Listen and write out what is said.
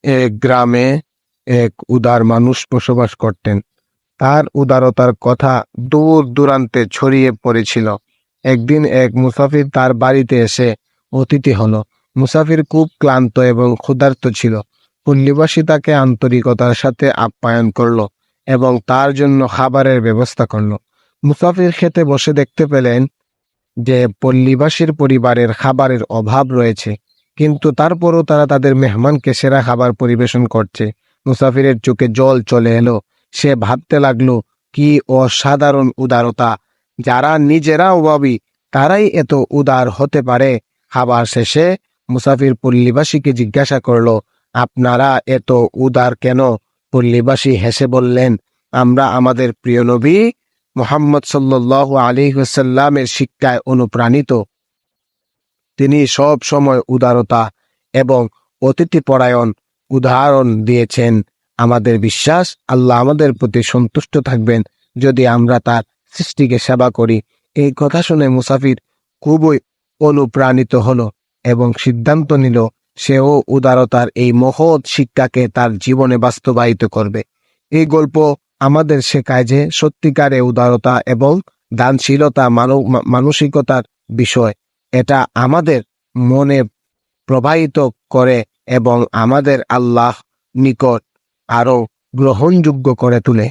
এক গ্রামে এক উদার মানুষ বসবাস করতেন। তার উদারতার কথা দূর দূরান্তে ছড়িয়ে পড়েছিল। একদিন এক মুসাফির তার বাড়িতে এসে অতিথি হলো। মুসাফির খুব ক্লান্ত এবং ক্ষুধার্ত ছিল। পল্লীবাসী তাকে আন্তরিকতার সাথে আপ্যায়ন করলো এবং তার জন্য খাবারের ব্যবস্থা করলো। মুসাফির খেতে বসে দেখতে পেলেন যে পল্লীবাসীর পরিবারের খাবারের অভাব রয়েছে, কিন্তু তারপরও তারা তাদের মেহমানকে সেরা খাবার পরিবেশন করছে। মুসাফিরের চোখে জল চলে এলো। সে ভাবতে লাগলো, কি অসাধারণ উদারতা! যারা নিজেরা অভাবী তারাই এত উদার হতে পারে। খাবার শেষে মুসাফির পল্লীবাসীকে জিজ্ঞাসা করলো, আপনারা এত উদার কেন? পল্লীবাসী হেসে বললেন, আমরা আমাদের প্রিয় নবী মুহাম্মদ সাল্লাল্লাহু আলাইহি ওয়াসাল্লামের শিক্ষায় অনুপ্রাণিত। তিনি সব সময় উদারতা এবং অতিথিপরায়ণ উদাহরণ দিয়েছেন। আমাদের বিশ্বাস, আল্লাহ আমাদের প্রতি সন্তুষ্ট থাকবেন যদি আমরা তার সৃষ্টিকে সেবা করি। এই কথা শুনে মুসাফির খুবই অনুপ্রাণিত হলো এবং সিদ্ধান্ত নিল সেও উদারতার এই মহৎ শিক্ষাকে তার জীবনে বাস্তবায়িত করবে। এই গল্প আমাদের শেখায় যে সত্যিকারে উদারতা এবং দানশীলতা মানসিকতার বিষয়। এটা আমাদের মনে প্রবাহিত করে এবং আমাদের আল্লাহ নিকট আরো গ্রহণযোগ্য করে তোলে।